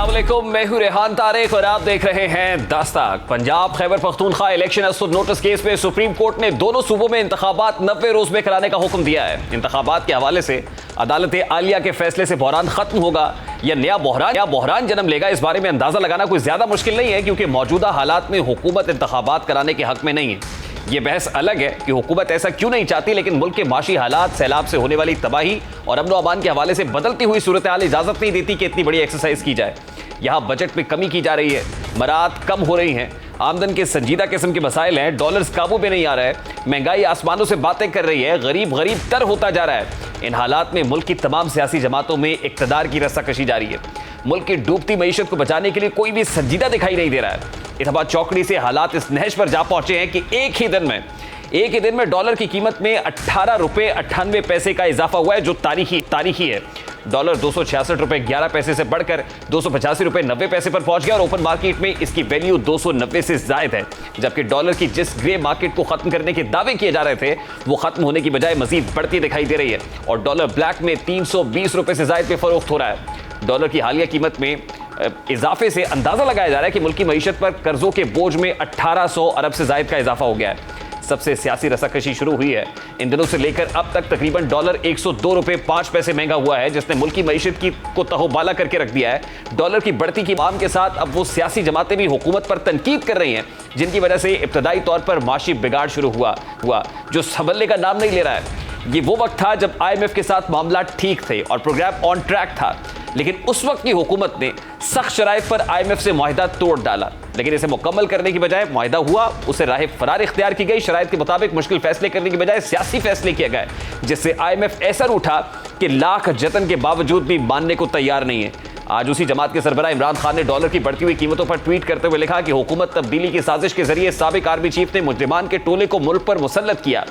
अस्सलाम वालेकुम, मैं हूं रेहान तारिक और आप देख रहे हैं दास्ताक। पंजाब खैबर पख्तूनख्वा इलेक्शन असुद नोटिस केस में सुप्रीम कोर्ट ने दोनों सूबों में इंतखाबात 90 रोज में कराने का हुक्म दिया है। इंतखाबात के हवाले से अदालत आलिया के फैसले से बहरान खत्म होगा या नया बहरान जन्म लेगा, इस बारे में अंदाजा लगाना कोई ज्यादा मुश्किल नहीं है, क्योंकि मौजूदा हालात में हुकूमत इंतखाबात कराने के हक में नहीं है। ये बहस अलग है कि हुकूमत ऐसा क्यों नहीं चाहती, लेकिन मुल्क के माशी हालात, सैलाब से होने वाली तबाही और अमन व अमान के हवाले से बदलती हुई सूरत हाल इजाजत नहीं देती कि इतनी बड़ी एक्सरसाइज की जाए। यहाँ बजट में कमी की जा रही है, मरात कम हो रही हैं, आमदन के संजीदा किस्म के मसाइल हैं, डॉलर्स काबू में नहीं आ रहा है, महंगाई आसमानों से बातें कर रही है, गरीब तर होता जा रहा है। इन हालात में मुल्क की तमाम सियासी जमातों में इक़्तिदार की रस्साकशी जारी है। मुल्क की डूबती मईशत को बचाने के लिए कोई भी संजीदा दिखाई नहीं दे रहा है। इलाहाबाद चौकड़ी से हालात इस नहज पर जा पहुंचे हैं कि एक ही दिन में डॉलर की कीमत में 18 रुपए 98 पैसे का इजाफा हुआ है, जो तारीखी है। डॉलर 266 रुपए 11 पैसे से बढ़कर 285 रुपए 90 पैसे पर पहुंच गया और ओपन मार्केट में इसकी वैल्यू 290 से जायद है। जबकि डॉलर की जिस ग्रे मार्केट को खत्म करने के दावे किए जा रहे थे, वो खत्म होने की बजाय मजीद बढ़ती दिखाई दे रही है और डॉलर ब्लैक में 320 रुपए से जायद पे फरोख्त हो रहा है। डॉलर की हालिया कीमत में इजाफे से अंदाजा लगाया जा रहा है कि मुल्क की मईशत पर कर्जों के बोझ में 1800 अरब से जायद का इजाफा हो गया है। सबसे सियासी रस्साकशी शुरू हुई है इन दिनों से लेकर अब तक तकरीबन डॉलर 102 रुपए 5 पैसे महंगा हुआ है, जिसने मुल्क की मईशत को तहोबाला करके रख दिया है। डॉलर की बढ़ती कीमत के साथ अब वो सियासी जमातें भी हुकूमत पर तनकीद कर रही हैं, जिनकी वजह से इब्तदाई तौर पर माशी बिगाड़ शुरू हुआ जो संभलने का नाम नहीं ले रहा है। ये वो वक्त था जब IMF के साथ मामला ठीक थे और प्रोग्राम ऑन ट्रैक था, लेकिन उस वक्त की हुकूमत ने सख्त शराइत पर IMF से मुआहिदा तोड़ डाला। लेकिन इसे मुकम्मल करने की बजाय मुआहिदा हुआ, उसे राह फरार इख्तियार की गई, शराइत के मुताबिक मुश्किल फैसले करने की बजाय सियासी फैसले किए गए, जिससे IMF ऐसा उठा कि लाख जतन के बावजूद भी मानने को तैयार नहीं है। आज उसी जमात के सरबराह इमरान खान ने डॉलर की बढ़ती हुई कीमतों पर ट्वीट करते हुए लिखा कि हुकूमत तब्दीली की साजिश के जरिए साबिक आर्मी चीफ ने मुजरिमान के टोले को मुल्क पर मुसल्लत किया,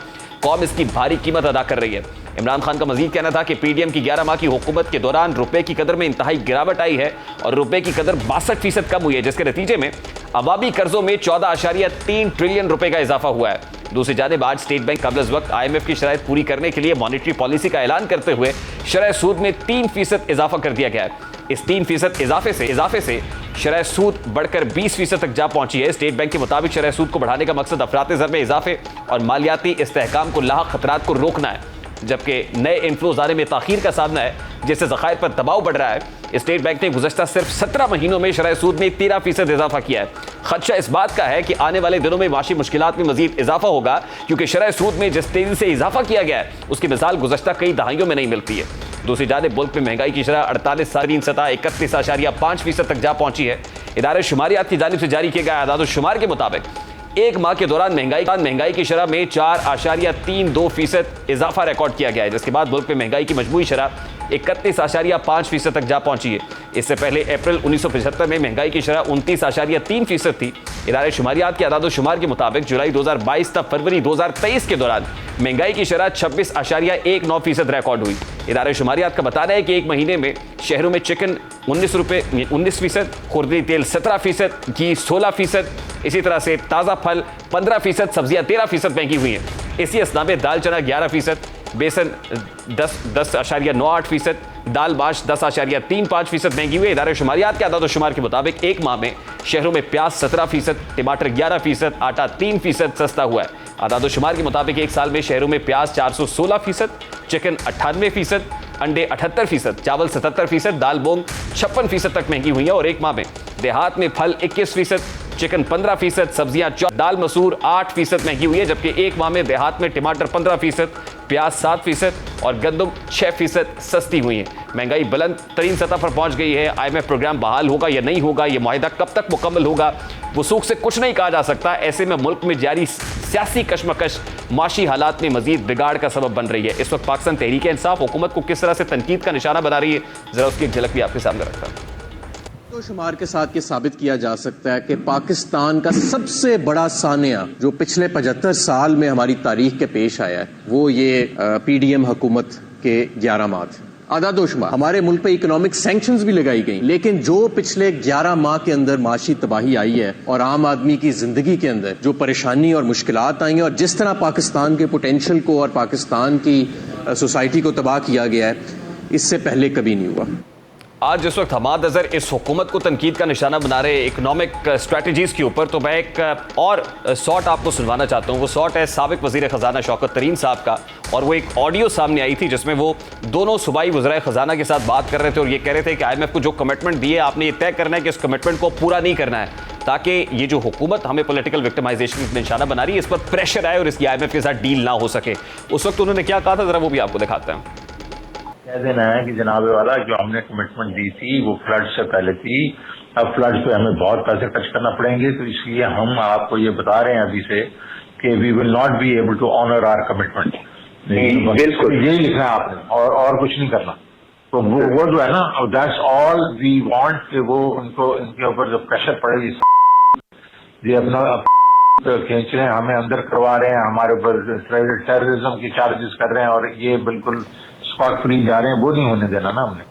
कौम इसकी भारी कीमत अदा कर रही है। इमरान खान का मजीद कहना था कि PDM की 11 माह की हुकूमत के दौरान रुपए की कदर में इंतहाई गिरावट आई है और रुपए की कदर 62% कम हुई है, जिसके नतीजे में अवामी कर्जों में 14.3 ट्रिलियन रुपए का इजाफा हुआ है। दूसरी जानिब आज स्टेट बैंक कबल वक्त IMF की शराइत पूरी करने के लिए मॉनेटरी पॉलिसी का ऐलान करते हुए शरह सूद में 3% इजाफा कर दिया गया है। इस 3% इजाफे से शरह सूद बढ़कर 20% तक जा पहुंची है। स्टेट बैंक के मुताबिक शरह सूद को बढ़ाने का मकसद अफरात ज़र में इजाफे और मालियाती इस्तेहकाम को लाहक खतरात को रोकना है, जबकि नए इन्फ्लोज आने में ताखीर का सामना है, जिससे ज़खायर पर दबाव बढ़ रहा है। स्टेट बैंक ने गुज़श्ता सिर्फ 17 महीनों में शरह सूद में 13% इजाफा किया है। खदशा इस बात का है कि आने वाले दिनों में माशी मुश्किलात में मजीद इजाफा होगा, क्योंकि शरह सूद में जिस तेजी से इजाफा किया गया है, उसकी मिसाल गुज़श्ता कई दहाइयों में नहीं मिलती है। दूसरी जानिब मुल्क में महंगाई की शरह 48 साल सतह 31.5% तक जा पहुंची है। इदारे शुमारियात की जानिब से जारी किए गए आदाद-ओ-शुमार के मुताबिक एक माह के दौरान महंगाई की शरह में 4.32% इजाफा रिकॉर्ड किया गया है, जिसके बाद मुल्क में महंगाई की मजमूई शरह 31.5% तक जा पहुंची है। इससे पहले अप्रैल 1975 में महंगाई की शरह 29.3% थी। इदारे शुमारियात के आदाद-ओ-शुमार के मुताबिक जुलाई 2022 तक फरवरी 2023 के दौरान महंगाई की शरह 26.19% रिकॉर्ड हुई। इदारे शुमारियात का बताना है कि एक महीने में शहरों में चिकन 19%, खुर्दी तेल 17%, घी 16%, इसी तरह से ताज़ा फल 15%, सब्जियां 13% महंगी हुई हैं। इसी असना में दाल चना 11%, बेसन 10.98%, दाल माश 10.35% महंगी हुई है। इदारे शुमारियात के आदाद-ओ-शुमार के मुताबिक एक माह में शहरों में प्याज 17%, टमाटर 11%, आटा 3% सस्ता हुआ है। आदाद-ओ-शुमार के मुताबिक एक साल में शहरों में प्याज 416%, चिकन 98%, अंडे 78%, चावल 77%, दाल मूंग 56% तक महंगी हुई है और एक माह में देहात में फल 21%, चिकन 15%, सब्जियां दाल मसूर 8% महंगी हुई है, जबकि एक माह में देहात में टमाटर 15%, प्याज 7% और गंदम 6% सस्ती हुई है। महंगाई बुलंद तरीन सतह पर पहुंच गई है। IMF प्रोग्राम बहाल होगा या नहीं होगा, यह मुआहिदा कब तक मुकम्मल होगा, वसूख से कुछ नहीं कहा जा सकता। ऐसे में मुल्क में जारी सियासी कशमकश माशी हालात में मजीद बिगाड़ का सबब बन रही है। इस वक्त पाकिस्तान तहरीक-ए-इंसाफ हुकूमत को किस तरह से तनकीद का निशाना बना रही है, जरा उसकी एक झलक भी आपके सामने रखता हूं। तो शुमार के साथ ये साबित किया जा सकता है कि पाकिस्तान का सबसे बड़ा सानिया जो पिछले 75 साल में हमारी तारीख के पेश आया है, वो ये PDM हुकूमत के 11 माह थे। आदाद-ओ-शुमार हमारे मुल्क पे इकोनॉमिक सैंक्शंस भी लगाई गई, लेकिन जो पिछले 11 माह के अंदर माशी तबाही आई है और आम आदमी की जिंदगी के अंदर जो परेशानी और मुश्किलात आई हैं और जिस तरह पाकिस्तान के पोटेंशियल को और पाकिस्तान की सोसाइटी को तबाह किया गया है, इससे पहले कभी नहीं हुआ। आज जिस वक्त हमाद अजहर इस हुकूमत को तनकीद का निशाना बना रहे इकोनॉमिक स्ट्रेटजीज के ऊपर, तो मैं एक और शॉट आपको सुनवाना चाहता हूँ। वो शॉट है साबिक वजीर खजाना शौकत तरीन साहब का, और वो एक ऑडियो सामने आई थी जिसमें वो दोनों सूबाई वज़राए खजाना के साथ बात कर रहे थे और ये कह रहे थे कि IMF को जो कमिटमेंट दिए आपने ये तय करना है कि इस कमिटमेंट को पूरा नहीं करना है, ताकि ये जो हुकूमत हमें पॉलिटिकल विक्टिमाइजेशन का निशाना बना रही है इस पर प्रेशर आए और इसकी IMF के साथ डील ना हो सके। उस वक्त उन्होंने क्या कहा था, जरा वो भी आपको दिखाते हैं। कह देना है कि जनाब वाला जो हमने कमिटमेंट दी थी वो फ्लड से पहले थी, अब फ्लड पे हमें बहुत पैसे खर्च करना पड़ेंगे, तो इसलिए हम आपको ये बता रहे हैं अभी से कि we will not be able to honour our commitment. बिल्कुल यही लिखना है आपने और कुछ नहीं करना। तो वो जो है ना, दैट्स ऑल वी वांट कि वो उनको इनके ऊपर जो प्रेशर पड़े ये अपना खींच रहे हैं, हमें अंदर करवा रहे हैं, हमारे ऊपर टेररिज्म की चार्जेस कर रहे हैं और ये बिल्कुल स्पॉट फ्री जा रहे हैं, वो नहीं होने देना ना हमने।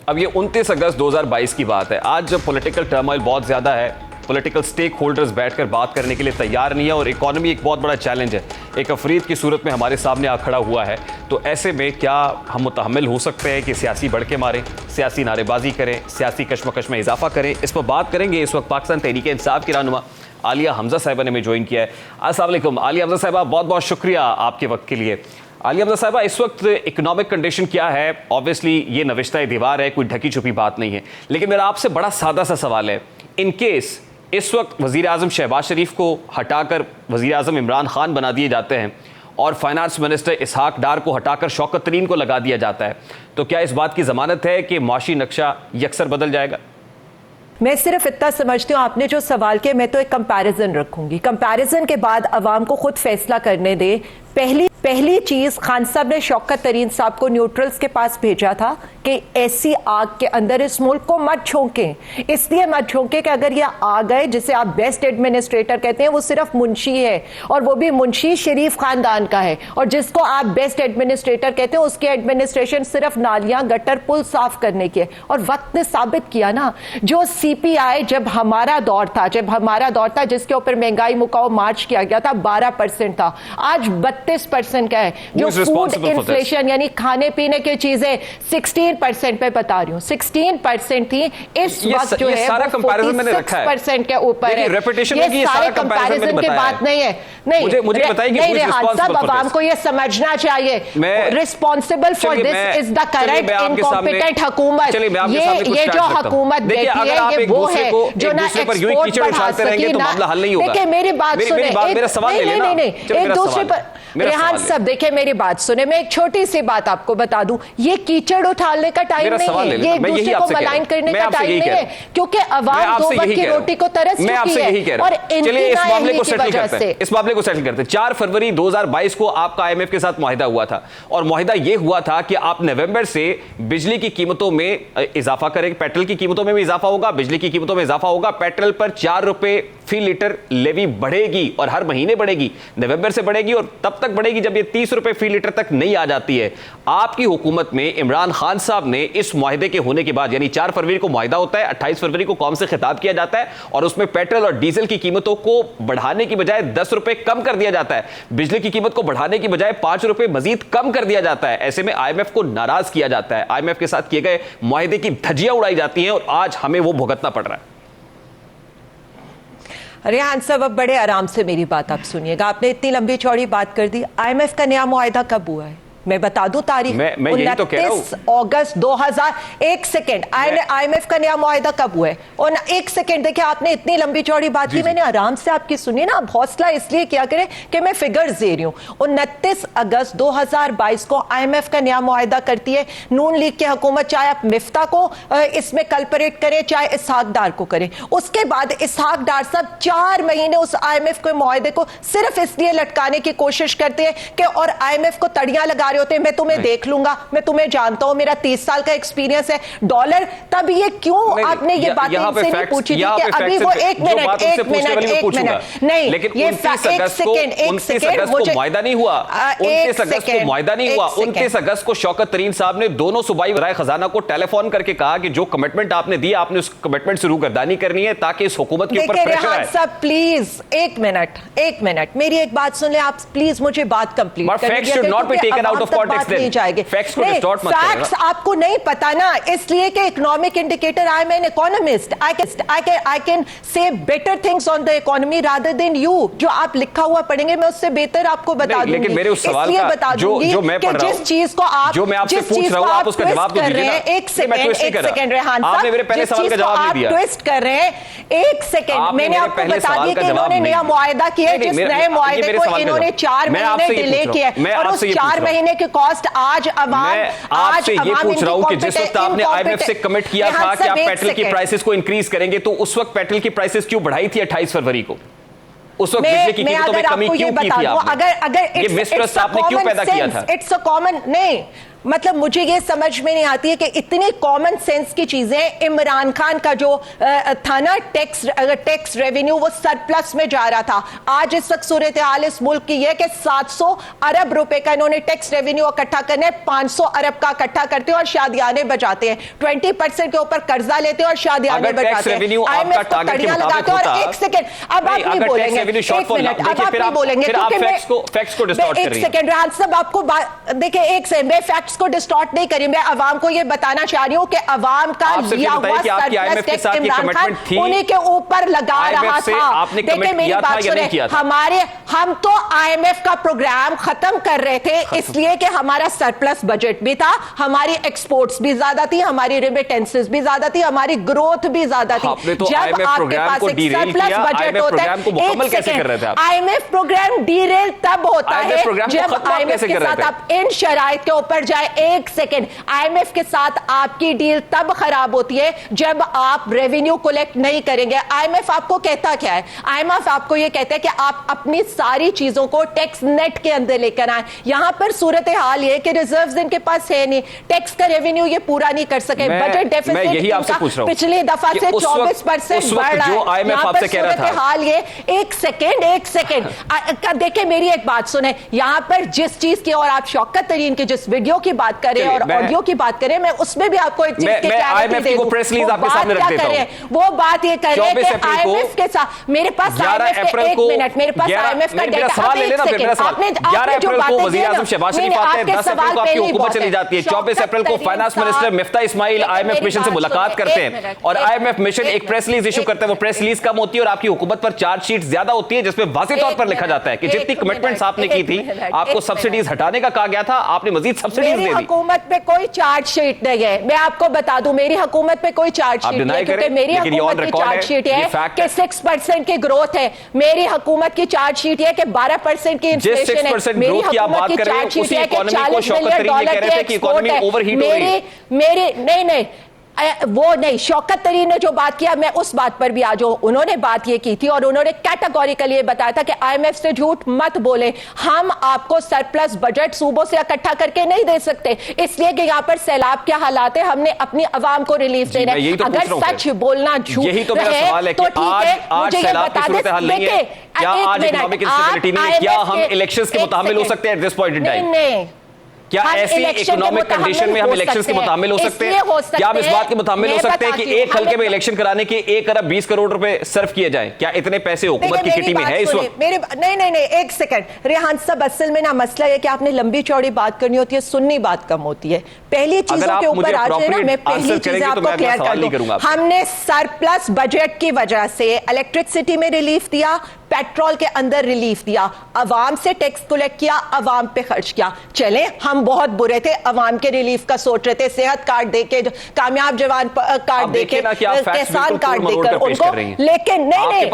अब ये 29 अगस्त 2022 की बात है। आज जब पॉलिटिकल टर्मोइल बहुत ज्यादा है, पॉलिटिकल स्टेक होल्डर्स बैठकर बात करने के लिए तैयार नहीं है और इकोनॉमी एक बहुत बड़ा चैलेंज है, एक अफरीद की सूरत में हमारे सामने आ खड़ा हुआ है, तो ऐसे में क्या हम मुतहम्मिल हो सकते हैं कि सियासी बढ़के मारें, सियासी नारेबाजी करें, सियासी कशमकश में इजाफा करें? इस पर बात करेंगे। इस वक्त पाकिस्तान तहरीक इंसाफ की रहनुमा आलिया हमजा साहिबा ने हमें ज्वाइन किया है। अस्सलाम वालेकुम आलिया हमजा साहिबा, बहुत बहुत शुक्रिया आपके वक्त के लिए। आलिया हमजा साहिबा, इस वक्त इकोनॉमिक कंडीशन क्या है? ऑब्वियसली ये नविश्ता दीवार है, कोई ढकी छुपी बात नहीं है, लेकिन मेरा आपसे बड़ा सादा सा सवाल है, इन केस इस वक्त वज़ीर आज़म शहबाज शरीफ को हटाकर वज़ीर आज़म इमरान खान बना दिए जाते हैं और फाइनेंस मिनिस्टर इसहाक डार को हटाकर शौकत तरीन को लगा दिया जाता है, तो क्या इस बात की ज़मानत है कि माशी नक्शा यकसर बदल जाएगा? मैं सिर्फ इतना समझती हूँ, आपने जो सवाल किया मैं तो एक कंपैरिजन रखूंगी, कंपैरिजन के बाद अवाम को खुद फैसला करने दे। पहली चीज, खान साहब ने शौकत तरीन साहब को न्यूट्रल्स के पास भेजा था कि ऐसी आग के अंदर इस मुल्क को मत झोंकें। इसलिए मत झोंकें कि अगर ये आ गए, जिसे आप बेस्ट एडमिनिस्ट्रेटर कहते हैं, वो सिर्फ मुंशी है और वो भी मुंशी शरीफ खानदान का है, और जिसको आप बेस्ट एडमिनिस्ट्रेटर कहते हैं उसकी एडमिनिस्ट्रेशन सिर्फ नालियां गटर पुल साफ करने की है। और वक्त ने साबित किया ना, जो CPI जब हमारा दौर था जिसके ऊपर महंगाई मुकाओ मार्च किया गया था 12% था, आज 32% का है। जो फूड इन्फ्लेशन यानी खाने पीने की चीजें 16% पे बता रही हूँ, 16% थी, इस वक्त जो है वो 46% के ऊपर है। ये सारे कंपैरिजन की बात नहीं है। नहीं, मुझे बताइए, रेहान साहब, आवाम को ये समझना चाहिए, responsible for this is the current incompetent हुकूमत। ये जो हुकूमत बैठी है ये वो है जो ना एक्सपोर्ट बढ़ा सकी ना। देखिए मेरी बात सुने, नहीं, एक दूसरे पर रेहान साहब देखिए मेरी बात सुने, मैं एक छोटी सी बात आपको बता दूं, ये कीचड़ उठाने का टाइम नहीं है, ये एक दूसरे को मलाइन करने का टाइम नहीं है, क्योंकि अवाम दो वक्त की रोटी को तरस चुकी है और इनकी नाअहली की वजह से। इस मामले को सेटल करते हैं। 4 फरवरी 2022 को आपका IMF के साथ मुआहिदा हुआ था और मुआहिदा ये हुआ था कि आप नवंबर से बिजली की कीमतों में इजाफा करेंगे, पेट्रोल की कीमतों में भी इजाफा होगा, बिजली की कीमतों में इजाफा होगा, पेट्रोल पर 4 रुपए फी लीटर लेवी बढ़ेगी और हर महीने बढ़ेगी, नवंबर से बढ़ेगी और तब तक बढ़ेगी जब ये 30 रुपए फी लीटर तक नहीं आ जाती है। आपकी हुकूमत में इमरान खान साहब ने इस मुआहिदे के होने के बाद, यानी 4 फरवरी को मुआहिदा होता है, 28 फरवरी को कौम से खिताब किया जाता है और उसमें पेट्रोल और डीजल की कीमतों को बढ़ाने की बजाय 10 रुपए कम कर दिया जाता है, बिजली की कीमत को बढ़ाने की बजाय 5 रुपए मजीद कम कर दिया जाता है। ऐसे में IMF को नाराज किया जाता है, IMF के साथ किए गए मुआहिदे की धज्जियां उड़ाई जाती हैं और आज हमें वो भुगतना पड़ रहा है। रेहान साहब, अब बड़े आराम से मेरी बात आप सुनिएगा, आपने इतनी लंबी चौड़ी बात कर दी। IMF का नया मुआहिदा कब हुआ है मैं बता दूं तारीख, 29 अगस्त 2000। एक सेकेंड, IMF का नया मुआहिदा कब हुआ है? और एक सेकेंड देखिए, आपने इतनी लंबी चौड़ी बात की, मैंने आराम से आपकी सुनी ना। हौसला इसलिए किया करें कि मैं फिगर्स दे रही हूं। 29 अगस्त 2022 को IMF का नया मुआहिदा करती है नून लीग की हुकूमत, चाहे आप मिफ्ता को इसमें कल्परेट करें चाहे इसहाक डार को करें। उसके बाद इसहाक डार साहब 4 महीने उस IMF के मुआहिदे को सिर्फ इसलिए लटकाने की कोशिश करते हैं कि और IMF को तड़ियां लगा होते हैं, मैं तुम्हें देख लूंगा, मैं तुम्हें जानता हूं, मेरा 30 साल का एक्सपीरियंस है। डॉलर तब ये क्यों आपने ये बातें इनसे नहीं पूछी थी कि अभी वो एक मिनट नहीं, ये 1 सेकंड मुझे मुआहिदा नहीं हुआ, 29 अगस्त को मुआहिदा नहीं हुआ। 29 अगस्त को शौकत तरीन साहब ने दोनों सूबाई वज़राए खजाना को टेलीफोन करके कहा कि जो कमिटमेंट आपने दिया आपने उस कमिटमेंट से रूगर्दानी करनी है ताकि इस हुकूमत के ऊपर प्रेशर आए। साहब प्लीज एक मिनट मेरी एक बात सुन ले आप, प्लीज मुझे बात कंप्लीट करने दीजिए। of context then. Facts को distort मत करिएगा। फैक्ट्स आपको नहीं पता ना, इसलिए कि economic indicator, I am an economist, I can say better things on the economy rather than you. जो आप लिखा हुआ पढ़ेंगे मैं उससे बेहतर आपको बता दूंगी। लेकिन मेरे उस सवाल का जो मैं पढ़ रहा हूं, जिस चीज को आप जो मैं आपसे पूछ रहा हूं आप उसका जवाब तो दीजिए ना। एक सेकंड रेहान साहब, आपने मेरे पहले सवाल का जवाब नहीं दिया। ट्विस्ट कर रहे हैं, एक सेकंड, मैंने आपको बता दिया कि इन्होंने नया मुआहदा किया है, जिस नए मुआहदे को इन्होंने 4 महीने डिले किया है, और उस 4 महीने की कॉस्ट आज आपसे ये पूछ रहा हूं कि जिस वक्त आपने आईएमएफ से कमिट किया था कि आप पेट्रोल की प्राइसेस को इंक्रीज करेंगे, तो उस वक्त पेट्रोल की प्राइसेस क्यों बढ़ाई थी 28 फरवरी को? उस वक्त बिजली की कीमतों में कमी क्यों की थी आपने? अगर ये मिसट्रस्ट आपने क्यों पैदा किया था? इट्स अ कॉमन, नहीं मतलब मुझे ये समझ में नहीं आती है कि इतनी कॉमन सेंस की चीजें, इमरान खान का जो था ना टैक्स रेवेन्यू, वो सरप्लस में जा रहा था। आज इस वक्त सूरत हाल इस मुल्क की है कि 700 अरब रुपए का इन्होंने टैक्स रेवेन्यू इकट्ठा करना है, 500 अरब का इकट्ठा करते हैं और शादियाने बजाते हैं, 20% के ऊपर कर्जा लेते हैं और शादियाने बजाते हैं, IMF को कड़ियां लगाते हैं। और एक सेकंड, अब आप नहीं बोलेंगे, एक मिनट, अब आप नहीं बोलेंगे क्योंकि मैं एक सेकंड रेहान साहब आपको देखिए, एक सेकंड, मैं फैक्ट्स को डिस्टॉर्ट नहीं करी, मैं अवाम को ये बताना चाह रही हूं कि अवाम का लिया हुआ सरप्लस टैक्स इमरान खान उन्हीं के ऊपर लगा रहा था। देखिए मेरी बात सुने, हम तो आईएमएफ का प्रोग्राम खत्म कर रहे थे इसलिए कि हमारा सरप्लस बजट भी था, हमारी एक्सपोर्ट्स भी ज्यादा थी, हमारी रिमिटेंसेस भी ज्यादा थी, हमारी ग्रोथ भी ज्यादा थी। जब आपके पास एक सरप्लस बजट होता है, एक सेकंड, आईएमएफ प्रोग्राम डीरेल तब होता है जब आईएमएफ के साथ आप इन शराइत के ऊपर जाए। एक सेकंड, आईएमएफ के साथ आपकी डील तब खराब होती है जब आप रेवेन्यू कलेक्ट नहीं करेंगे। आईएमएफ आपको कहता क्या है? आईएमएफ आपको यह कहता है कि आप अपनी सारी चीजों को टैक्स नेट के अंदर लेकर आए। यहां पर सूरत हाल ये कि रिजर्व्स इनके पास है नहीं, टैक्स का रेवेन्यू ये पूरा नहीं कर सके, बजट डेफिसिट पिछली दफा से 24% बढ़ रहा है। यहां पर सूरत हाल ये, एक सेकंड देखिए मेरी एक बात सुने, यहां पर जिस चीज की और आप शौकत तरीन की जिस वीडियो की बात करें और ऑडियो की बात करें, मैं उसमें भी आपको एक चीज की क्लैरिटी दे दूं। प्रेस रिलीज आपके सामने रख देता हूं। वो बात ये कर रहे हैं कि आईएमएफ के साथ मेरे पास आईएमएफ के, एक मिनट, मेरे पास आईएमएफ का डेटा, सवाल ले लेना। आपने 11 अप्रैल को वजीर आजम शहबाज शरीफ आते हैं, 10 अप्रैल को आपकी हुकूमत चली जाती है, 24 अप्रैल को finance minister Miftah Ismail IMF mission से मुलाकात करते हैं और आईएमएफ मिशन एक प्रेस रिलीज इशू करते हैं। वो प्रेस रिलीज कम होती है और आपकी हुकूमत पर चार्जशीट ज्यादा होती है, जिसमें वाज़ेह तौर पर लिखा जाता है कि जितनी कमिटमेंट्स आपने की थी, आपको सब्सिडीज हटाने का कहा गया था, आपने मजीद सब्सिडीज दे दी। हुकूमत पे कोई चार्जशीट नहीं है, मैं आपको बता दूं, मेरी हुकूमत पे कोई चार्जशीट नहीं है, क्योंकि मेरी हुकूमत की चार्जशीट है कि 6% की ग्रोथ है। मेरी हुकूमत की चार्जशीट है कि 12% की इन्फ्लेशन है। मेरी हुकूमत की चार्जशीट है कि $40 बिलियन की एक्सपोर्ट है। मेरी नहीं वो नहीं, शौकत तरीन ने जो बात किया, मैं उस बात पर भी आ जाऊं। उन्होंने बात ये की थी और उन्होंने कैटेगोरिकली ये बताया था कि आईएमएफ से झूठ मत बोले, हम आपको सरप्लस बजट सूबों से इकट्ठा करके नहीं दे सकते, इसलिए कि यहाँ पर सैलाब के हालात है, हमने अपनी अवाम को रिलीफ देना है। अगर सच बोलना झूठ है तो ठीक है, मुझे ये बता दें, क्या हम इलेक्शंस के मुताबिक हो सकते हैं at this point in time? क्या ऐसी इकोनॉमिक कंडीशन में हम इलेक्शंस के मुताबिक हो सकते हैं? क्या हम इस बात के मुताबिक हो सकते हैं कि एक हल्के में इलेक्शन कराने के 1 अरब 20 करोड़ रुपए सर्व किए जाएं? क्या इतने पैसे हुकूमत की किटी में है इस वक्त? नहीं, एक सेकंड रेहान साहब, असल में ना मसला है कि आपने लंबी चौड़ी बात करनी होती है, सुननी बात कम होती है। पहली चीजों के ऊपर आ जाए ना, मैं पहली चीज आपको क्लियर कर दूं, हमने सरप्लस बजट की वजह से इलेक्ट्रिसिटी में रिलीफ दिया, पेट्रोल के अंदर रिलीफ दिया, अवाम से टैक्स कलेक्ट किया, अवाम पे खर्च किया। चले हम बहुत बुरे थे, अवाम के रिलीफ का सोच रहे थे, सेहत कार्ड देके, कामयाब जवान कार्ड देके, किसान कार्ड देकर उनको, लेकिन नहीं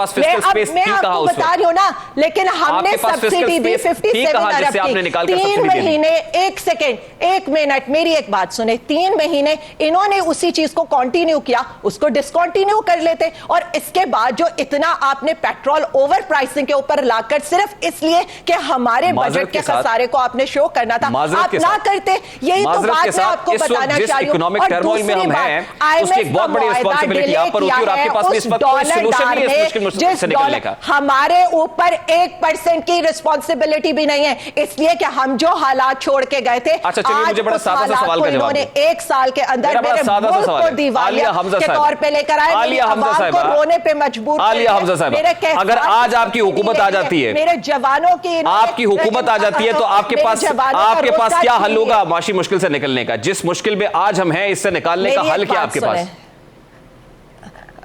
मैं आपको बता रही हूं ना, लेकिन हमने सब्सिडी दी 57 अरब की 3 महीने। एक सेकेंड, एक मिनट, मेरी एक बात सुने, 3 महीने इन्होंने उसी चीज को कंटिन्यू किया, उसको डिसकंटिन्यू कर लेते, और इसके बाद जो इतना आपने पेट्रोल ओवर प्राइसिंग के ऊपर लाकर सिर्फ इसलिए कि हमारे बजट के खसारे को आपने शो करना था, आप ना करते। यही तो बात मैं आपको बताना चाह रही हूं। और दूसरी बात, आईएमएफ का मुआहदा डिले किया है उस डॉलर डालने, जिस डॉलर, हमारे ऊपर 1% की रिस्पॉन्सिबिलिटी भी नहीं है, इसलिए कि हम जो हालात छोड़ के गए थे, आज उस हालात को इन्होंने 1 साल के अंदर मेरे मुल्क को दिवालिया के तौर पे लेकर आए, मेरी आवाम को रोने पे मजबूर। अगर आज आपकी हुकूमत आ जाती है, मेरे जवानों की आपकी हुकूमत आ जाती है, तो आपके पास बात क्या हल सुनिए। होगा माशी मुश्किल से निकलने का? जिस मुश्किल में आज हम हैं, इससे निकालने का मेरी हल एक क्या बात आपके सुने। पास?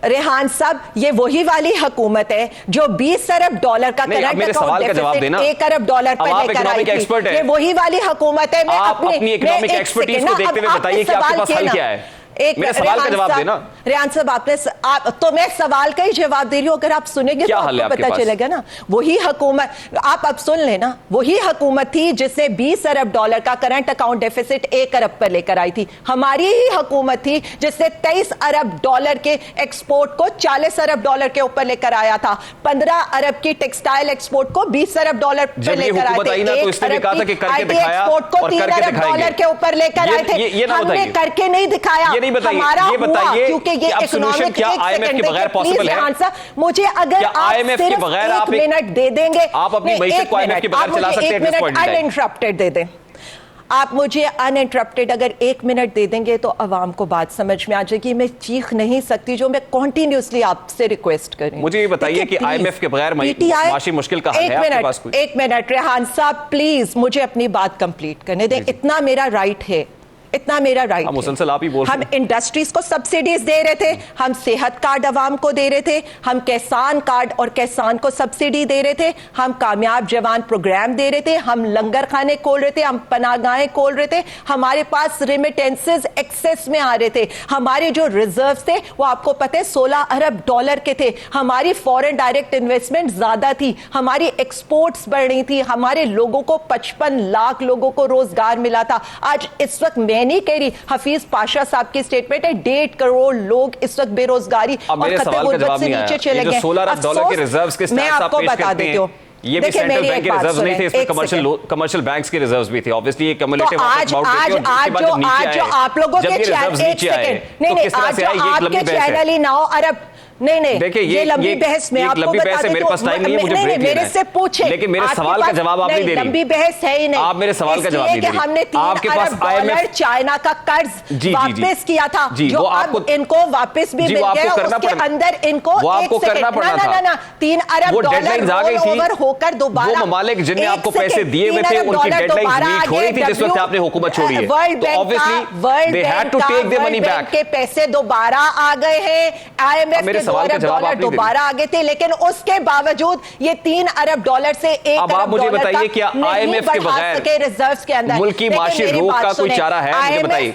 रेहान साहब, ये वही वाली हुकूमत है जो 20 अरब डॉलर का नहीं, अब मेरे सवाल का जवाब देना। 1 अरब डॉलर पर अब आप लेकर आई इकोनॉमिक थी। एक्सपर्ट हैं। ये वही वाली हुकूमत है। मैं आप अपनी इकोनॉमिक मैं एक एक्सपर्टीज सेकंड को ना, देखते हुए अब बताइए आपने कि आपके सवाल पास किया हल ना। क्या है? मेरे सवाल का जवाब देना। रेहान साहब, तो मैं सवाल का ही जवाब दे रही हूं। अगर आप सुनेंगे क्या तो हल है आपको आपके पता पास? चलेगा ना। वही हुकूमत, आप अब सुन लेना, वही हुकूमत थी जिसने 20 अरब डॉलर का करंट अकाउंट डेफिसिट 1 अरब पर लेकर आई थी। हमारी ही हुकूमत थी जिसने 23 अरब डॉलर के एक्सपोर्ट को 40 अरब डॉलर के ऊपर लेकर आया था। 15 अरब की टेक्सटाइल एक्सपोर्ट को 20 अरब डॉलर पर जब ये लेकर आए हुकूमत आई थे। ना, तो इसने भी कहा था कि करके दिखाया एक्सपोर्ट को और 3 करके अरब दिखाएंगे। डॉलर के ऊपर लेकर आए थे। ये ना हमने बताइए। करके नहीं दिखाया। ये नहीं बताइए। हमारा ये बताइए हुआ, क्योंकि कि ये अब solution इकोनॉमिक, क्या एक IMF सेकंड के बगैर देखिए, possible प्लीज है? आंसर मुझे। अगर क्या आप IMF के सिर्फ बगैर एक आप मिनट दे देंगे, आप अपनी मईशत को IMF के बगैर चला सकते हैं? एक मिनट अनइंटरप्टेड दे दें। आप मुझे अनइंटरप्टेड अगर 1 मिनट दे देंगे तो अवाम को बात समझ में आ जाएगी। मैं चीख नहीं सकती जो मैं कॉन्टिन्यूसली आपसे रिक्वेस्ट कर रही हूं। मुझे ये बताइए कि IMF के बगैर माशी मुश्किल का हल है आपके पास कोई? 1 मिनट रेहान साहब, प्लीज मुझे अपनी बात कंप्लीट करने दें। इतना मेरा राइट है, इतना मेरा राइट है। मुसलसल आप ही बोल रहे हम इंडस्ट्रीज को सब्सिडीज दे रहे थे, हम सेहत कार्ड अवाम को दे रहे थे, हम किसान कार्ड और किसान को सब्सिडी दे रहे थे, हम कामयाब जवान प्रोग्राम दे रहे थे, हम लंगर खाने खोल रहे थे, हम पनाहगाहें खोल रहे थे, हमारे पास रेमिटेंसेस एक्सेस में आ रहे थे, हमारे जो रिजर्व थे वो आपको पता है 16 अरब डॉलर के थे, हमारी फॉरेन डायरेक्ट इन्वेस्टमेंट ज्यादा थी, हमारी एक्सपोर्ट्स बढ़ रही थी, हमारे लोगों को 55 लाख लोगों को रोजगार मिला था। आज इस वक्त मैं नहीं कह रही, हफीज पाशा साहब की स्टेटमेंट है 1.5 करोड़ लोग इस वक्त बेरोजगारी और खतरे गुर्बत से नीचे चले गए। 16 अरब डॉलर के रिजर्व्स के मैं आपको बता देती हूँ, ये भी सेंट्रल बैंक के रिजर्व्स नहीं थे, इसमें कमर्शियल बैंक्स के रिजर्व्स भी थे। ऑब्वियसली ये कम्युलेटिव आज जो आप लोगों के चैनल, एक सेकंड, नहीं आज जो आपके चैनल ही 9 अरब, नहीं देखिए ये लंबी बहस में आपको बता देती हूं। मेरे पास टाइम नहीं है, मुझे ब्रेक लेना है। मेरे से पूछे, लेकिन मेरे सवाल का जवाब आप नहीं दे रही। लंबी बहस है ही नहीं। आप मेरे सवाल का जवाब नहीं दे रही। हमने 3 अरब डॉलर चाइना का कर्ज वापस किया था, जो अब इनको वापस भी मिल गया। उसके अंदर इनको वो आपको करना पड़ना था ना 3 अरब डॉलर ओवर होकर दोबारा वो ममालिक जिन्हें आपको पैसे दिए हुए थे उनकी डेडलाइन मीट हो रही थी जिस वक्त आपने हुकूमत छोड़ी है। वर्ल्ड बैंक के पैसे दोबारा आ गए हैं, IMF के 2 अरब डॉलर दोबारा आ गए थे, लेकिन उसके बावजूद ये 3 अरब डॉलर से 1 अब आप मुझे बताइए क्या IMF के बगैर रिजर्व्स के अंदर मुल्क की माशी रोक का कोई चारा है? मुझे बताइए।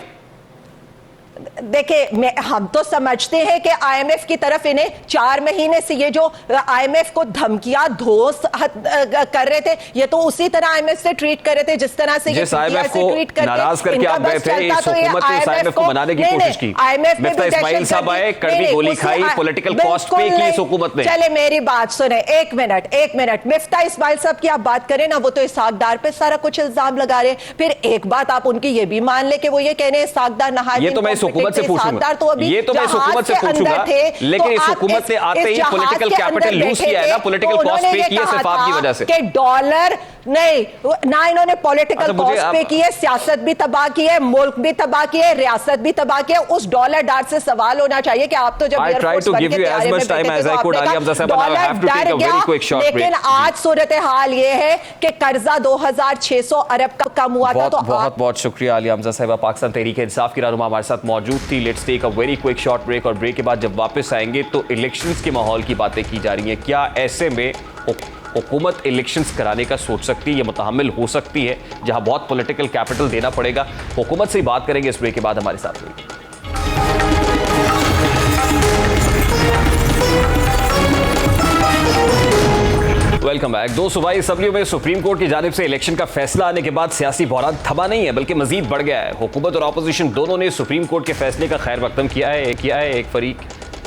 देखिए, हम तो समझते हैं कि IMF की तरफ इन्हें 4 महीने से ये जो IMF को धमकियां धोस कर रहे थे, ये तो उसी तरह IMF से ट्रीट कर रहे थे जिस तरह से जिस IMF को नाराज करके आप गए थे, इस हुकूमत ने इस IMF को मनाने की कोशिश की। मिफ्ता इस्माइल साहब आए, कड़वी गोली खाई, पॉलिटिकल कॉस्ट पे की इस हुकूमत ने। चले मेरी बात सुने, एक मिनट। मिफ्ता इस्माइल साहब की आप बात करें ना, वो तो इसाकदार पे सारा कुछ इल्जाम लगा रहे। फिर एक बात आप उनकी ये भी मान ले कि वो ये कह रहे हैं इसाकदार नहायत, ये तो मैं इस हुकूमत से पूछूंगा, तो अभी ये तो मैं इस हुकूमत से पूछूंगा, लेकिन इस हुकूमत ने आते ही पॉलिटिकल कैपिटल लूज किया है ना, पॉलिटिकल कॉस्ट पे किया सिर्फ आपकी वजह से। कि डॉलर नहीं ना, इन्होंने पॉलिटिकल कॉस्ट पे की है, सियासत भी तबाह की है, मुल्क भी तबाह की है, रियासत भी तबाह की है। उस डॉलर डार से सवाल होना चाहिए कि आप तो जब एयरफोर्स बन के तैयारी में बैठे थे डॉलर डर गया, लेकिन आज सूरत हाल ये है कि कर्जा 2600 अरब का कम हुआ था। तो बहुत शुक्रिया आलिया हमजा साहिबा, पाकिस्तान तहरीक इंसाफ की रहनुमा हमारे साथ मौजूद थी। Let's take a very quick short break, और ब्रेक के बाद जब वापस आएंगे तो इलेक्शंस के माहौल की बातें की जा रही हैं। क्या ऐसे में हुकूमत इलेक्शंस कराने का सोच सकती है, ये मुतहम्मिल हो सकती है, जहां बहुत पॉलिटिकल कैपिटल देना पड़ेगा? हुकूमत से ही बात करेंगे इस ब्रेक के बाद। हमारे साथ रहिए। Welcome back. 2 सूबाई असम्बलियों में सुप्रीम कोर्ट की जानिब से इलेक्शन का फैसला आने के बाद सियासी बहरान थमा नहीं है, बल्कि मजीद बढ़ गया है। हुकूमत और अपोजिशन दोनों ने सुप्रीम कोर्ट के फैसले का खैर मकदम किया है। एक फरीक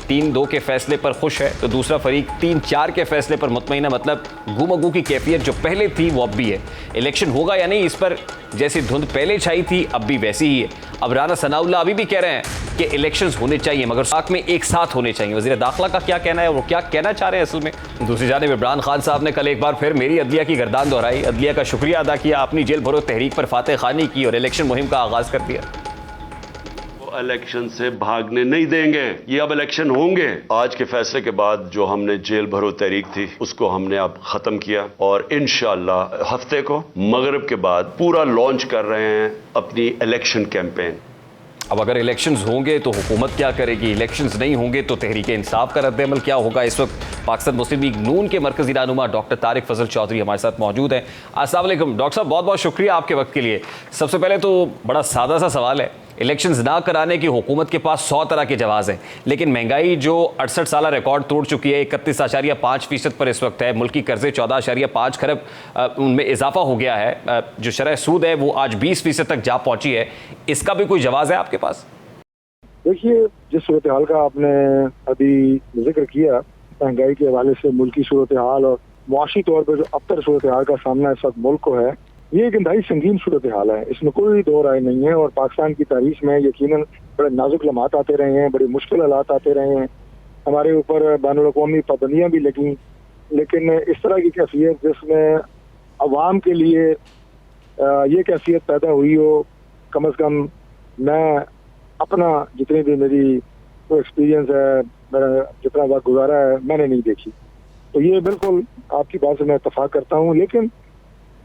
3-2 के फैसले पर खुश है, तो दूसरा फरीक 3-4 के फैसले पर मुतमईन है। मतलब गुमगू की कैफियत जो पहले थी वो अब भी है। इलेक्शन होगा या नहीं, इस पर जैसी धुंध पहले छाई थी अब भी वैसी ही है। अब राना सनाउल्लाह अभी भी कह रहे हैं कि इलेक्शंस होने चाहिए, मगर साथ में एक साथ होने चाहिए। वज़ीर दाखिला का क्या कहना है, वो क्या कहना चाह रहे हैं असल में? दूसरी जानिब इमरान खान साहब ने कल एक बार फिर मेरी अदलिया की गर्दान दोहराई, अदलिया का शुक्रिया अदा किया, अपनी जेल भरो तहरीक पर फातह खानी की और इलेक्शन मुहिम का आगाज कर दिया। इलेक्शन से भागने नहीं देंगे। ये अब इलेक्शन होंगे। आज के फैसले के बाद जो हमने जेल भरो तहरीक थी उसको हमने अब खत्म किया और इंशाअल्लाह हफ्ते को मगरिब के बाद पूरा लॉन्च कर रहे हैं अपनी इलेक्शन कैंपेन। अब अगर इलेक्शंस होंगे तो हुकूमत क्या करेगी, इलेक्शंस नहीं होंगे तो तहरीक इंसाफ का रद्द-ए-अमल क्या होगा। इस वक्त पाकिस्तान मुस्लिम लीग नून के मरकजी रहनुमा डॉक्टर तारिक फजल चौधरी हमारे साथ मौजूद हैं। अस्सलाम वालेकुम डॉक्टर साहब, बहुत बहुत शुक्रिया आपके वक्त के लिए। सबसे पहले तो बड़ा सादा सा सवाल है, इलेक्शंस ना कराने की हुकूमत के पास 100 तरह के जवाब हैं, लेकिन महंगाई जो 68 साल रिकॉर्ड तोड़ चुकी है 31.5% पर इस वक्त है, मुल्की कर्जे 14.5 खरब उनमें इजाफा हो गया है, जो शरह सूद है वो आज 20% तक जा पहुंची है, इसका भी कोई जवाब है आपके पास? देखिए, जिस सूरत हाल का आपने अभी जिक्र किया, महंगाई के हवाले से मुल्की सूरत हाल और मुआशी तौर पर जो अबतर सूरत हाल का सामना इस वक्त मुल्क को है, ये एक इंतहाई संगीन सूरत हाल है, इसमें कोई दो राय नहीं है। और पाकिस्तान की तारीख में यकीनन बड़े नाजुक लम्हात आते रहे हैं, बड़ी मुश्किल हालात आते रहे हैं, हमारे ऊपर बैनुल-अक़वामी पाबंदियाँ भी लगी, लेकिन इस तरह की कैफियत जिसमें अवाम के लिए ये कैफियत पैदा हुई हो, कम अज़ कम मैं अपना जितनी भी मेरी वो एक्सपीरियंस है, मेरा जितना वक्त गुजारा है, मैंने नहीं देखी। तो ये बिल्कुल आपकी बात से मैं इत्तफाक करता हूँ, लेकिन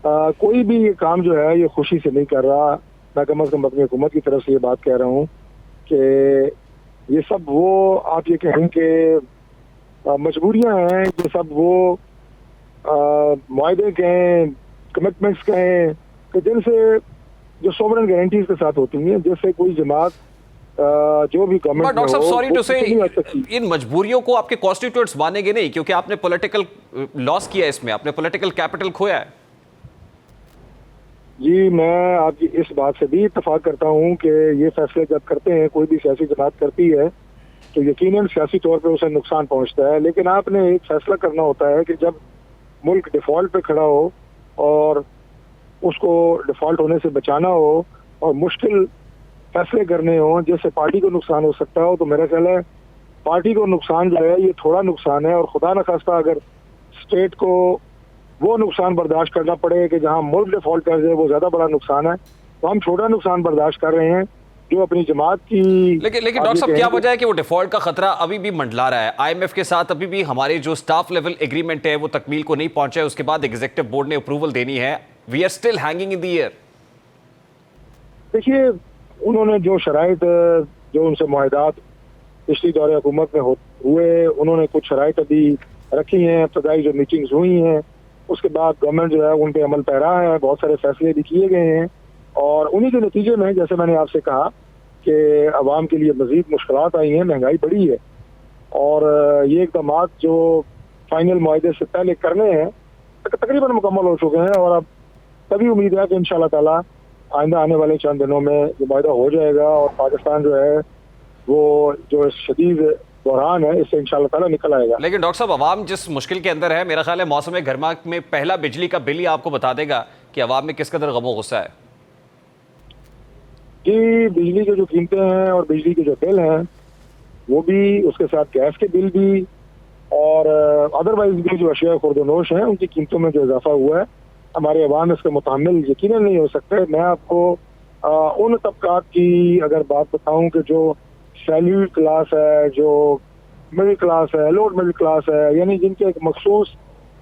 कोई भी ये काम जो है ये खुशी से नहीं कर रहा। मैं कम अज़ कम अपनी हुकूमत की तरफ से ये बात कह रहा हूँ कि ये सब वो आप ये कहें कि मजबूरियाँ हैं, ये सब वो मुआहदे कहें, कमिटमेंट्स कहें कि जिनसे जो सोवरेन गारंटीज के साथ होती हैं, जैसे कोई जमात जो भी गवर्नमेंट डॉक्टर साहब सॉरी टू से, इन मजबूरियों को आपके कॉन्स्टिट्यूएंट्स मानेंगे नहीं, क्योंकि आपने पॉलिटिकल लॉस किया, इसमें आपने पॉलिटिकल कैपिटल खोया है। जी, मैं आपकी इस बात से भी इत्तफाक करता हूँ कि ये फैसले जब करते हैं, कोई भी सियासी जमात करती है, तो यकीनन सियासी तौर पे उसे नुकसान पहुँचता है, लेकिन आपने एक फैसला करना होता है कि जब मुल्क डिफ़ॉल्ट पे खड़ा हो और उसको डिफ़ॉल्ट होने से बचाना हो और मुश्किल फैसले करने हो जिससे पार्टी को नुकसान हो सकता हो, तो मेरा ख्याल है पार्टी को नुकसान जो है ये थोड़ा नुकसान है, और खुदा न खास्ता अगर स्टेट को वो नुकसान बर्दाश्त करना पड़े कि जहां मुल्क डिफॉल्ट कर जाए, वो ज्यादा बड़ा नुकसान है। तो हम छोटा नुकसान बर्दाश्त कर रहे हैं जो अपनी जमात की। लेकिन डॉक्टर साहब क्या वजह है कि वो डिफॉल्ट का खतरा अभी भी मंडला रहा है? IMF के साथ अभी भी हमारे जो स्टाफ लेवल एग्रीमेंट है वो तकमील को नहीं पहुंचा है, उसके बाद एग्जीक्यूटिव बोर्ड ने अप्रूवल देनी है, we are still hanging in the air. देखिए, उन्होंने जो शराइत जो उनसे मुआहदात पिछली दौरे हुकूमत में हुए, उन्होंने कुछ शराइत अभी रखी हैं, इब्तदाई जो मीटिंग्स हुई हैं, उसके बाद गवर्नमेंट जो है उन पे अमल पैरा है, बहुत सारे फैसले भी किए गए हैं, और उन्हीं के नतीजे में जैसे मैंने आपसे कहा कि अवाम के लिए मजीद मुश्किलात आई हैं, महंगाई बढ़ी है, और ये इक़दाम जो फाइनल मुआहदे से पहले करने हैं तकरीबन मुकम्मल हो चुके हैं, और अब तभी उम्मीद है कि इंशाअल्लाह ताला आइंदा आने वाले चंद दिनों में ये मुआहदा हो जाएगा और पाकिस्तान जो है वो जो शदीद बहरान है इससे इंशाअल्लाह ताला निकल आएगा। लेकिन डॉक्टर साहब, अवाम जिस मुश्किल के अंदर है, मेरा ख्याल है मौसम गर्मा में पहला बिजली का बिल ही आपको बता देगा कि अवाम में किस कदर गमो गुस्सा है। जी, बिजली के जो कीमतें हैं और बिजली के जो बिल हैं वो भी, उसके साथ गैस के बिल भी, और अदरवाइज भी जो अशिया खुर्दनोश हैं उनकी कीमतों में जो इजाफा हुआ है, हमारे अवाम इसके मुतहम्मिल यकीनन नहीं हो सकते। मैं आपको उन तबकात की अगर बात बताऊं कि जो सैल्यूट क्लास है, जो मिडिल क्लास है, लोअर मिडिल क्लास है, यानी जिनके एक मखसूस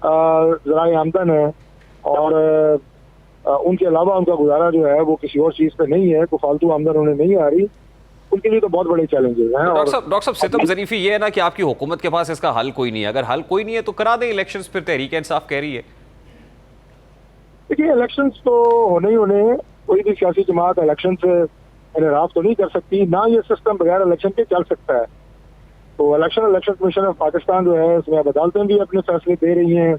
ज़राए आमदन है और उनके अलावा उनका गुजारा जो है वो किसी और चीज़ पे नहीं है, कोई फालतू आमदन उन्हें नहीं आ रही, उनके लिए तो बहुत बड़े चैलेंजेस हैं। डॉक्टर साहब सितम ज़रीफ़ी ये है ना कि आपकी हुकूमत के पास इसका हल कोई नहीं है। अगर हल कोई नहीं है तो करा दें इलेक्शंस, फिर तहरीक इंसाफ कह रही है। देखिए, इलेक्शंस तो होने ही होने हैं, कोई भी सियासी जमात इलेक्शन से इनराफ तो नहीं कर सकती, ना ये सिस्टम बगैर इलेक्शन के चल सकता है। तो इलेक्शन कमीशन ऑफ पाकिस्तान जो है उसमें अब अदालतें भी अपने फैसले दे रही हैं।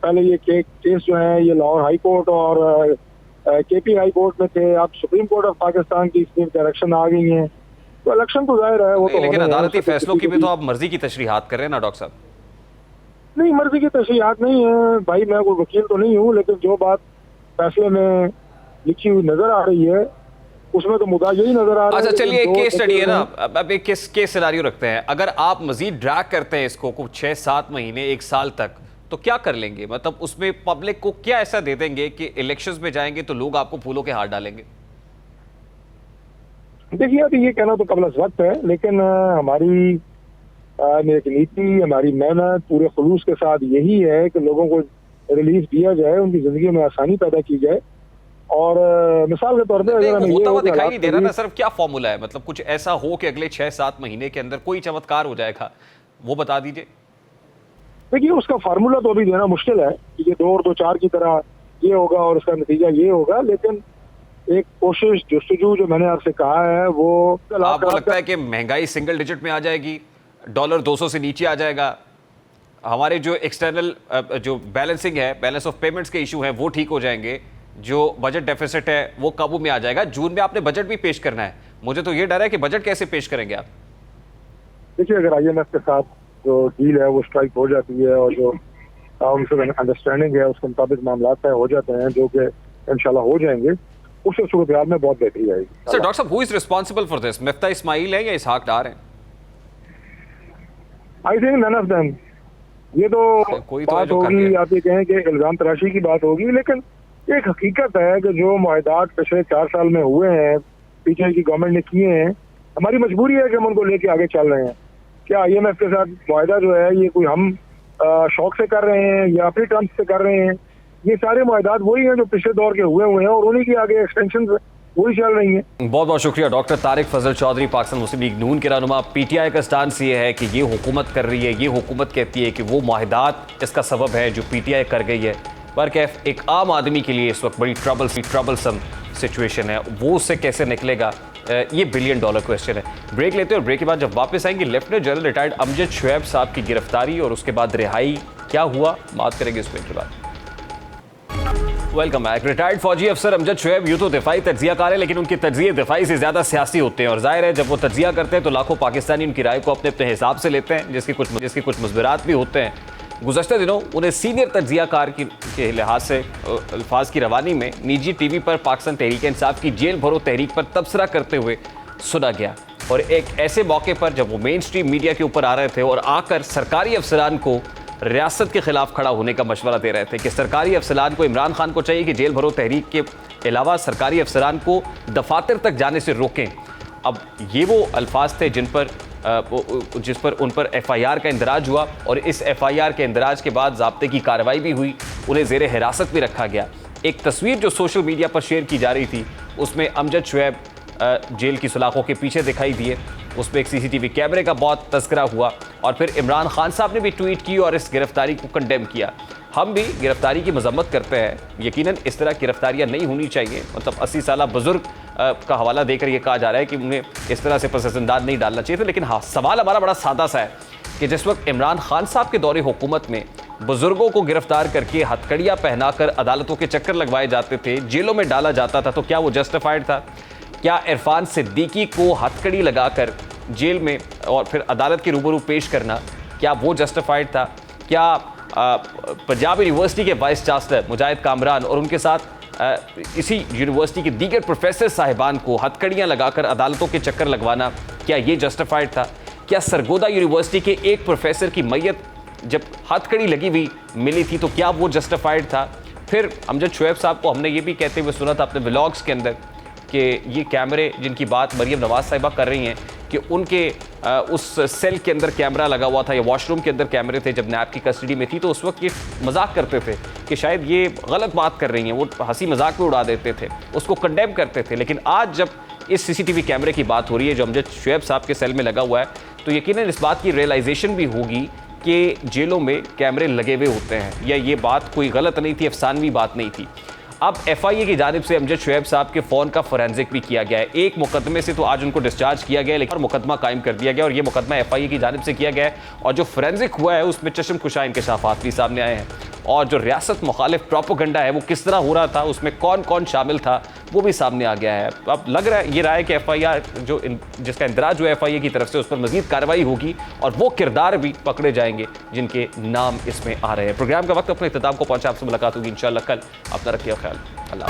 पहले ये केस जो है ये लाहौर हाई कोर्ट और KP हाई कोर्ट में थे, अब सुप्रीम कोर्ट ऑफ पाकिस्तान की इसमें डायरेक्शन आ गई है, तो इलेक्शन तो जाहिर है वो तो लेकिन अदालती फैसलों की भी तो आप मर्जी की तशरीहात कर रहे हैं ना डॉक्टर साहब। नहीं, मर्जी की तशरीहात नहीं है भाई, मैं कोई वकील तो नहीं हूँ, लेकिन जो बात फैसले में लिखी हुई नजर आ रही है उसमें तो मुद्दा यही नजर आ रहा है। अच्छा चलिए, एक केस स्टडी है ना, अब एक केस सिनारियो रखते हैं, अगर आप मजीद ड्रैग करते हैं इसको कुछ 6-7 महीने 1 साल तक, तो क्या कर लेंगे? मतलब उसमें पब्लिक को क्या ऐसा दे देंगे कि इलेक्शंस में जाएंगे तो लोग आपको फूलों के हार डालेंगे? देखिए अभी ये कहना तो कबल वक्त है, लेकिन हमारी एक नीति, हमारी मेहनत पूरे खुलूस के साथ यही है कि लोगों को रिलीफ दिया जाए, उनकी जिंदगी में आसानी पैदा की जाए। और मिसाल के तौर पे अगर हमें होता ये हुआ हो कि दिखाई नहीं हालात दे रहा ना कभी- सर, क्या फॉर्मूला है? मतलब कुछ ऐसा हो कि अगले 6-7 महीने के अंदर कोई चमत्कार हो जाएगा, वो बता दीजिए। देखिए उसका फार्मूला तो अभी देना मुश्किल है कि ये 2 और 2 4 की तरह ये होगा और उसका नतीजा ये होगा, लेकिन एक कोशिश जस्तजू जो मैंने आपसे कहा है वो आपको लगता है कि महंगाई सिंगल डिजिट में आ जाएगी, डॉलर 200 से नीचे आ जाएगा, हमारे जो एक्सटर्नल जो बैलेंसिंग है, बैलेंस ऑफ पेमेंट्स के इशू हैं वो ठीक हो जाएंगे, जो बजट डेफिसिट है वो काबू में आ जाएगा? जून में आपने बजट भी पेश करना है, मुझे तो ये डर है कि बजट कैसे पेश करेंगे आप? देखिए अगर IMF के साथ जो डील है वो स्ट्राइक हो जाती है और जो उनसे अंडरस्टैंडिंग है उसके मुताबिक मामला तय हो जाते हैं, जो कि इंशाल्लाह हो जाएंगे, उससे सूरत हाल में बहुत बेहतरी आएगी। सर डॉक्टर साहब, who is responsible for this? Miftah Ismail है या इसहाक डार हैं? I think none of them. ये तो कोई तो है बात जो कर होगी, गया। आप ये कहें कि इल्जाम तराशी की बात होगी, लेकिन एक हकीकत है कि जो मुआहदात पिछले 4 साल में हुए हैं, पीछे की गवर्नमेंट ने किए हैं, हमारी मजबूरी है कि हम उनको लेके आगे चल रहे हैं। क्या IMF के साथ मुआहदा जो है ये कोई हम शौक से कर रहे हैं या अपनी टर्म्स से कर रहे हैं? ये सारे मुआहदात वही हैं जो पिछले दौर के हुए हैं और उन्हीं की आगे एक्सटेंशन वही चल रही है। बहुत बहुत शुक्रिया डॉक्टर तारिक फजल चौधरी, पाकिस्तान मुस्लिम लीग नून के रहनुमा। PTI का स्टांस ये है कि ये हुकूमत कर रही है, ये हुकूमत कहती है कि वो मुआहदात इसका सबब है जो PTI कर गई है। पर कैफ एक आम आदमी के लिए इस वक्त बड़ी ट्रबलसम सिचुएशन है, वो उससे कैसे निकलेगा, ये $1 बिलियन क्वेश्चन है। ब्रेक लेते हैं और ब्रेक के बाद जब वापस आएंगे, lieutenant general retired Amjad Shoaib साहब की गिरफ्तारी और उसके बाद रिहाई क्या हुआ, बात करेंगे इस ब्रेक के बाद। Welcome back. रिटायर्ड फौजी अफसर अमजद शुएब यूं तो दिफाई तज्जियाकार है, लेकिन उनके तज्जिए दिफाई से ज़्यादा सियासी होते हैं और जाहिर है जब वो तज्जिया करते हैं तो लाखों पाकिस्तानी उनकी राय को अपने अपने हिसाब से लेते हैं, जिसके कुछ मुस्बिरात भी होते हैं। गुज़श्ता दिनों उन्हें सीनियर तज्जियाकार के लिहाज से अल्फाज की रवानी में निजी TV पर पाकिस्तान तहरीक इंसाफ की जेल भरो तहरीक पर तबसरा करते हुए सुना गया, और एक ऐसे मौके पर जब वो मेन स्ट्रीम मीडिया के ऊपर आ रहे थे और आकर सरकारी अफसरान को रियासत के खिलाफ खड़ा होने का मशवरा दे रहे थे कि सरकारी अफसरान को, इमरान खान को चाहिए कि जेल भरो तहरीक के अलावा सरकारी अफसरान को दफातर तक जाने से रोकें। अब ये वो अल्फाज थे जिस पर उन पर FIR का इंदराज हुआ और इस FIR के इंदराज के बाद ज़ाब्ते की कार्रवाई भी हुई, उन्हें ज़ेरे हिरासत भी रखा गया। एक तस्वीर जो सोशल मीडिया पर शेयर की जा रही थी उसमें अमजद शुएब जेल की सलाखों के पीछे दिखाई दिए, उसमें एक CCTV कैमरे का बहुत तस्करा हुआ और फिर इमरान खान साहब ने भी ट्वीट की और इस गिरफ्तारी को कंडेम किया। हम भी गिरफ्तारी की मजम्मत करते हैं, यकीनन इस तरह गिरफ्तारियां नहीं होनी चाहिए। मतलब 80 साल बुजुर्ग का हवाला देकर यह कहा जा रहा है कि उन्हें इस तरह से पस ज़िंदान नहीं डालना चाहिए था, लेकिन हाँ, सवाल हमारा बड़ा सादा सा है कि जिस वक्त इमरान खान साहब के दौरे हुकूमत में बुजुर्गों को गिरफ्तार करके हथकड़ियाँ पहनाकर अदालतों के चक्कर लगवाए जाते थे, जेलों में डाला जाता था, तो क्या वो जस्टिफाइड था? क्या इरफान सिद्दीकी को हथकड़ी लगाकर जेल में और फिर अदालत के रूबरू पेश करना, क्या वो जस्टिफाइड था? क्या पंजाब यूनिवर्सिटी के वाइस चांसलर मुजाहिद कामरान और उनके साथ इसी यूनिवर्सिटी के दीगर प्रोफेसर साहिबान को हथकड़ियाँ लगाकर अदालतों के चक्कर लगवाना, क्या ये जस्टिफाइड था? क्या सरगोदा यूनिवर्सिटी के एक प्रोफेसर की मैयत जब हथकड़ी लगी हुई मिली थी तो क्या वो जस्टिफाइड था? फिर अमजद शुएब साहब को हमने ये भी कहते हुए सुना था अपने व्लॉग्स के अंदर कि ये कैमरे जिनकी बात मरियम नवाज साहिबा कर रही हैं कि उनके उस सेल के अंदर कैमरा लगा हुआ था या वॉशरूम के अंदर कैमरे थे जब नैब की कस्टडी में थी, तो उस वक्त ये मजाक करते थे कि शायद ये गलत बात कर रही हैं, वो हंसी मजाक में उड़ा देते थे, उसको कंडेम करते थे। लेकिन आज जब इस CCTV कैमरे की बात हो रही है जो अमजद शुएब साहब के सेल में लगा हुआ है, तो यकीनन इस बात की रियलाइजेशन भी होगी कि जेलों में कैमरे लगे हुए होते हैं, या ये बात कोई गलत नहीं थी, अफसानवी बात नहीं थी। अब FIA की जानिब से अमजद शुएब साहब के फ़ोन का फोरेंसिक भी किया गया है। एक मुकदमे से तो आज उनको डिस्चार्ज किया गया, लेकिन मुकदमा कायम कर दिया गया और ये मुकदमा FIA की जानिब से किया गया है, और जो फोरेंसिक हुआ है उसमें चश्म कुशा इंकशाफात भी सामने आए हैं, और जो रियासत मुखालिफ प्रोपेगेंडा है वो किस तरह हो रहा था, उसमें कौन कौन शामिल था, वो भी सामने आ गया है। अब लग रहा है ये रहा है कि FIR जिसका इंदराज हुआ FIA की तरफ से उस पर मजीद कार्रवाई होगी और वो किरदार भी पकड़े जाएंगे जिनके नाम इसमें आ रहे हैं। प्रोग्राम का वक्त अपने इख्तिताम को पहुंचा, आपसे मुलाकात होगी इंशाअल्लाह कल। अपना रखिए ख्याल, अल्लाह।